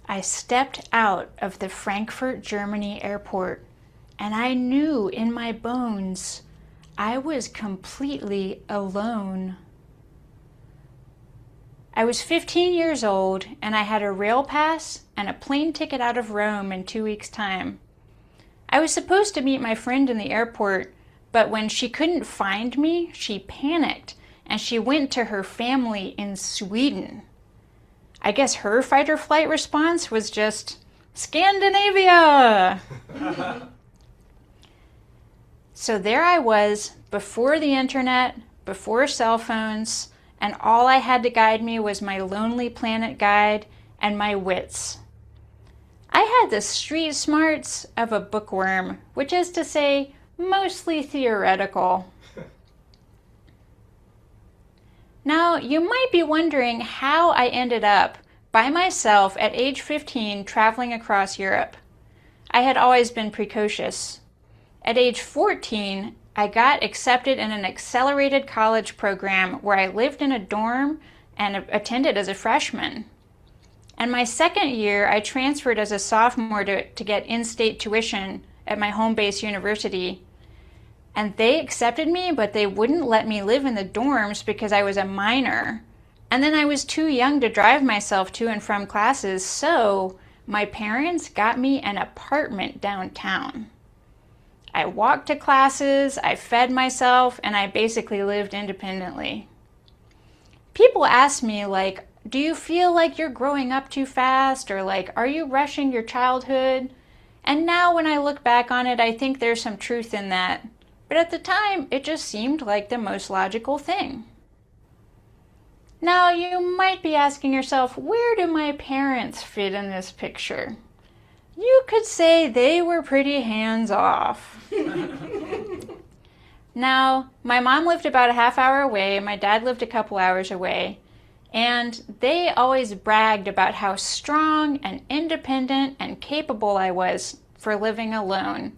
I stepped out of the Frankfurt, Germany airport, and I knew in my bones I was completely alone. I was 15 years old, and I had a rail pass and a plane ticket out of Rome in 2 weeks' time. I was supposed to meet my friend in the airport, but when she couldn't find me, she panicked, and she went to her family in Sweden. I guess her fight or flight response was just, Scandinavia! So there I was, before the internet, before cell phones, and all I had to guide me was my Lonely Planet guide and my wits. I had the street smarts of a bookworm, which is to say, mostly theoretical. Now, you might be wondering how I ended up by myself at age 15 traveling across Europe. I had always been precocious. At age 14, I got accepted in an accelerated college program where I lived in a dorm and attended as a freshman. And my second year, I transferred as a sophomore to get in-state tuition at my home-based university. And they accepted me, but they wouldn't let me live in the dorms because I was a minor. And then I was too young to drive myself to and from classes, so my parents got me an apartment downtown. I walked to classes, I fed myself, and I basically lived independently. People ask me, like, do you feel like you're growing up too fast? Or like, are you rushing your childhood? And now when I look back on it, I think there's some truth in that. But at the time, it just seemed like the most logical thing. Now, you might be asking yourself, where do my parents fit in this picture? You could say they were pretty hands-off. Now, my mom lived about a half hour away, my dad lived a couple hours away, and they always bragged about how strong and independent and capable I was for living alone.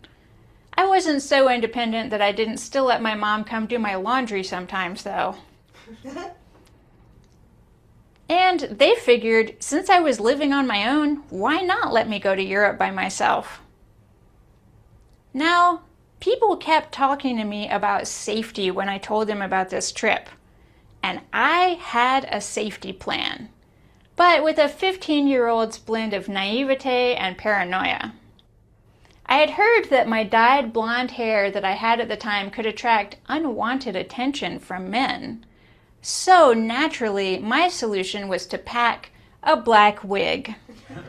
I wasn't so independent that I didn't still let my mom come do my laundry sometimes, though. And they figured, since I was living on my own, why not let me go to Europe by myself? Now, people kept talking to me about safety when I told them about this trip. And I had a safety plan, but with a 15-year-old's blend of naivete and paranoia. I had heard that my dyed blonde hair that I had at the time could attract unwanted attention from men. So naturally, my solution was to pack a black wig.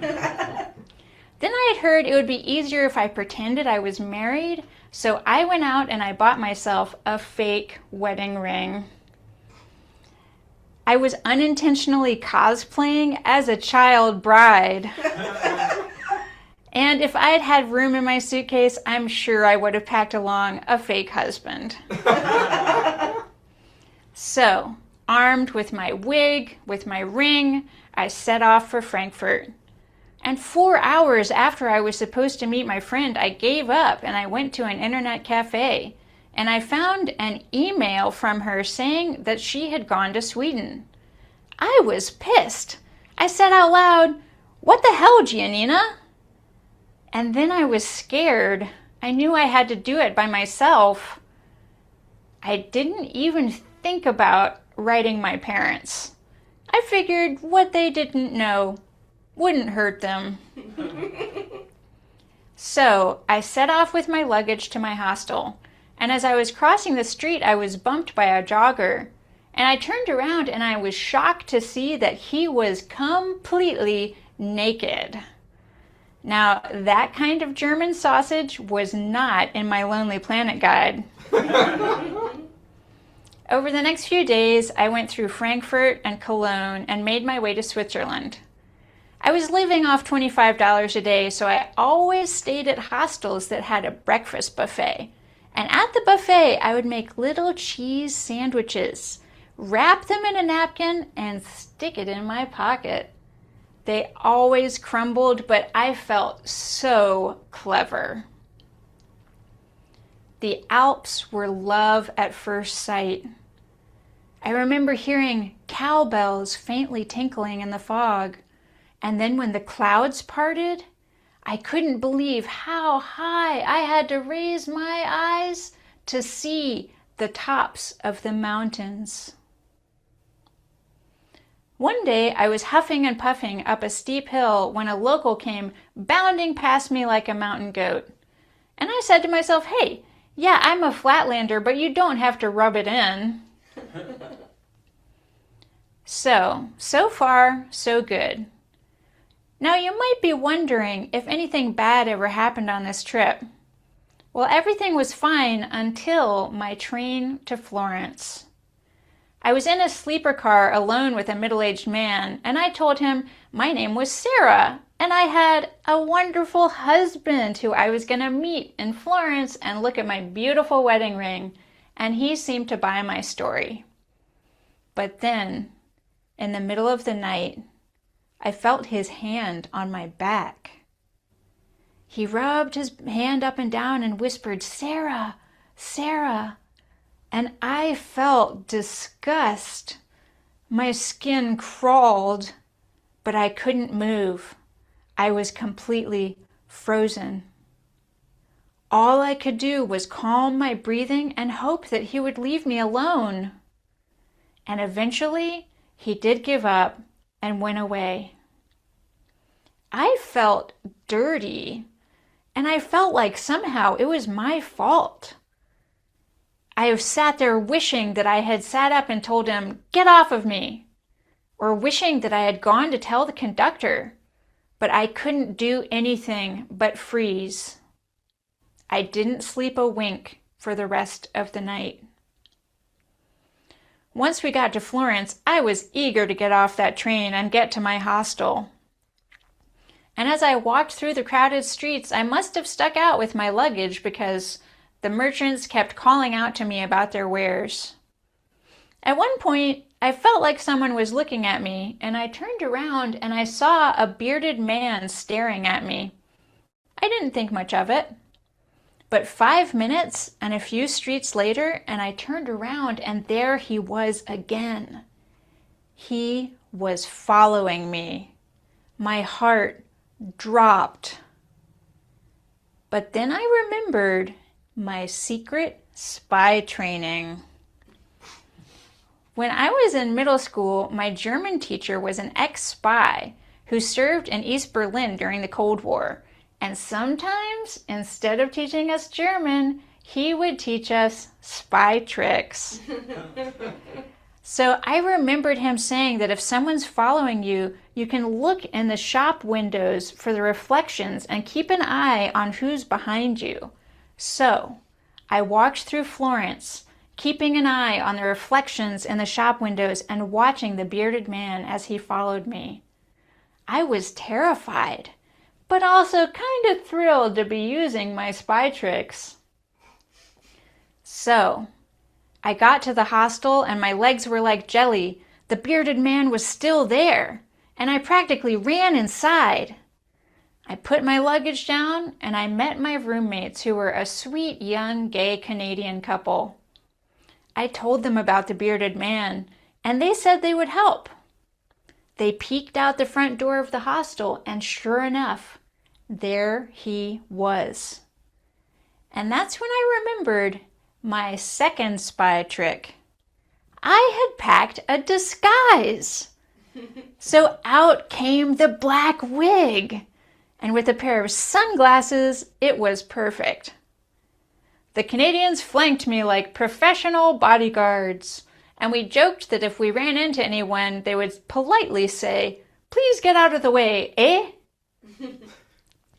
Then I had heard it would be easier if I pretended I was married, so I went out and I bought myself a fake wedding ring. I was unintentionally cosplaying as a child bride. And if I had had room in my suitcase, I'm sure I would have packed along a fake husband. So, armed with my wig, with my ring, I set off for Frankfurt. And 4 hours after I was supposed to meet my friend, I gave up and I went to an internet cafe. And I found an email from her saying that she had gone to Sweden. I was pissed. I said out loud, "What the hell, Giannina?" And then I was scared. I knew I had to do it by myself. I didn't even think about writing my parents. I figured what they didn't know wouldn't hurt them. So I set off with my luggage to my hostel, and as I was crossing the street, I was bumped by a jogger, and I turned around and I was shocked to see that he was completely naked. Now, that kind of German sausage was not in my Lonely Planet guide. Over the next few days, I went through Frankfurt and Cologne and made my way to Switzerland. I was living off $25 a day, so I always stayed at hostels that had a breakfast buffet. And at the buffet, I would make little cheese sandwiches, wrap them in a napkin, and stick it in my pocket. They always crumbled, but I felt so clever. The Alps were love at first sight. I remember hearing cowbells faintly tinkling in the fog, And then when the clouds parted, I couldn't believe how high I had to raise my eyes to see the tops of the mountains. One day I was huffing and puffing up a steep hill when a local came bounding past me like a mountain goat. And I said to myself, hey, yeah, I'm a flatlander, but you don't have to rub it in. So far, so good. Now you might be wondering if anything bad ever happened on this trip. Well, everything was fine until my train to Florence. I was in a sleeper car alone with a middle-aged man, and I told him my name was Sarah, and I had a wonderful husband who I was going to meet in Florence and look at my beautiful wedding ring, and he seemed to buy my story. But then, in the middle of the night, I felt his hand on my back. He rubbed his hand up and down and whispered, Sarah, Sarah. And I felt disgust. My skin crawled, but I couldn't move. I was completely frozen. All I could do was calm my breathing and hope that he would leave me alone. And eventually, he did give up and went away. I felt dirty, and I felt like somehow it was my fault. I have sat there wishing that I had sat up and told him, get off of me, or wishing that I had gone to tell the conductor, but I couldn't do anything but freeze. I didn't sleep a wink for the rest of the night. Once we got to Florence, I was eager to get off that train and get to my hostel. And as I walked through the crowded streets, I must have stuck out with my luggage because the merchants kept calling out to me about their wares. At one point, I felt like someone was looking at me, and I turned around and I saw a bearded man staring at me. I didn't think much of it. But 5 minutes and a few streets later, and I turned around and there he was again. He was following me. My heart dropped. But then I remembered my secret spy training. When I was in middle school, my German teacher was an ex-spy who served in East Berlin during the Cold War. And sometimes, instead of teaching us German, he would teach us spy tricks. So I remembered him saying that if someone's following you, you can look in the shop windows for the reflections and keep an eye on who's behind you. So I walked through Florence, keeping an eye on the reflections in the shop windows and watching the bearded man as he followed me. I was terrified, but also kind of thrilled to be using my spy tricks. So I got to the hostel and my legs were like jelly. The bearded man was still there, and I practically ran inside. I put my luggage down and I met my roommates, who were a sweet young gay Canadian couple. I told them about the bearded man, and they said they would help. They peeked out the front door of the hostel, and sure enough, there he was. And that's when I remembered my second spy trick. I had packed a disguise. So out came the black wig. And with a pair of sunglasses, it was perfect. The Canadians flanked me like professional bodyguards, and we joked that if we ran into anyone, they would politely say, "Please get out of the way, eh?"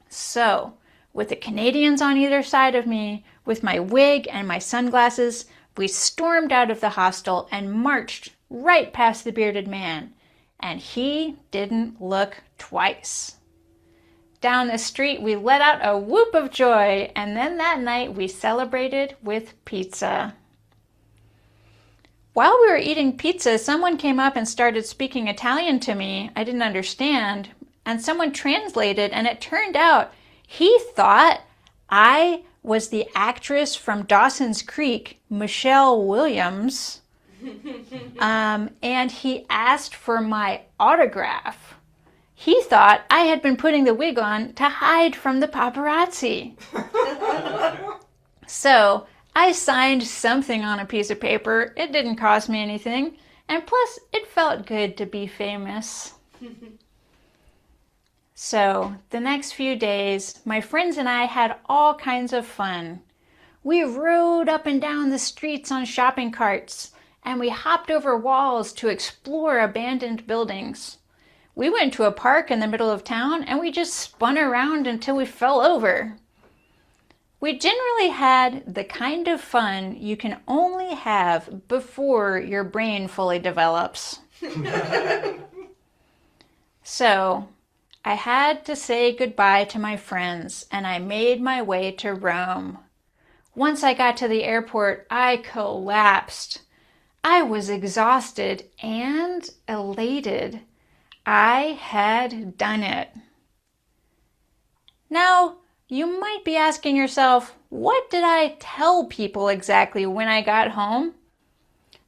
So, with the Canadians on either side of me, with my wig and my sunglasses, we stormed out of the hostel and marched right past the bearded man, and he didn't look twice. Down the street, we let out a whoop of joy, and then that night we celebrated with pizza. While we were eating pizza, someone came up and started speaking Italian to me. I didn't understand, and someone translated, and it turned out he thought I was the actress from Dawson's Creek, Michelle Williams, and he asked for my autograph. He thought I had been putting the wig on to hide from the paparazzi. So I signed something on a piece of paper. It didn't cost me anything. And plus, it felt good to be famous. So the next few days, my friends and I had all kinds of fun. We rode up and down the streets on shopping carts, and we hopped over walls to explore abandoned buildings. We went to a park in the middle of town, and we just spun around until we fell over. We generally had the kind of fun you can only have before your brain fully develops. So, I had to say goodbye to my friends, and I made my way to Rome. Once I got to the airport, I collapsed. I was exhausted and elated. I had done it. Now, you might be asking yourself, what did I tell people exactly when I got home?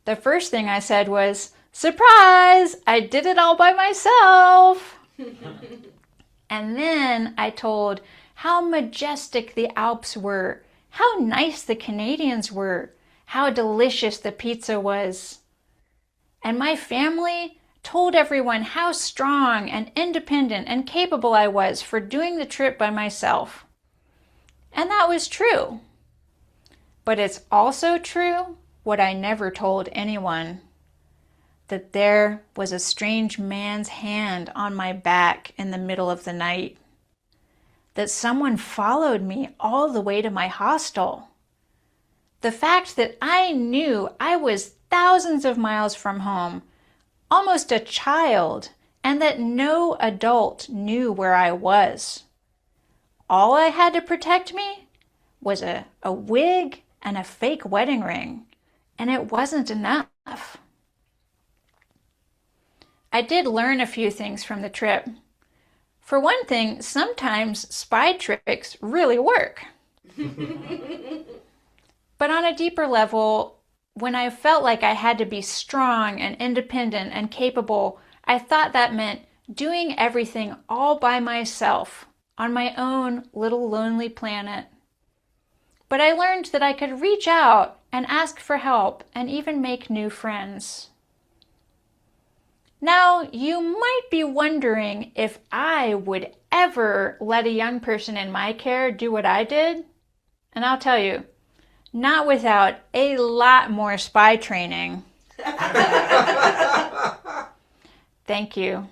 The first thing I said was, surprise! I did it all by myself! And then I told how majestic the Alps were, how nice the Canadians were, how delicious the pizza was. And my family told everyone how strong and independent and capable I was for doing the trip by myself. And that was true. But it's also true what I never told anyone, that there was a strange man's hand on my back in the middle of the night, that someone followed me all the way to my hostel. The fact that I knew I was thousands of miles from home, almost a child, and that no adult knew where I was. All I had to protect me was a wig and a fake wedding ring, and it wasn't enough. I did learn a few things from the trip. For one thing, sometimes spy tricks really work. But on a deeper level, when I felt like I had to be strong and independent and capable, I thought that meant doing everything all by myself on my own little lonely planet. But I learned that I could reach out and ask for help and even make new friends. Now, you might be wondering if I would ever let a young person in my care do what I did. And I'll tell you, not without a lot more spy training. Thank you.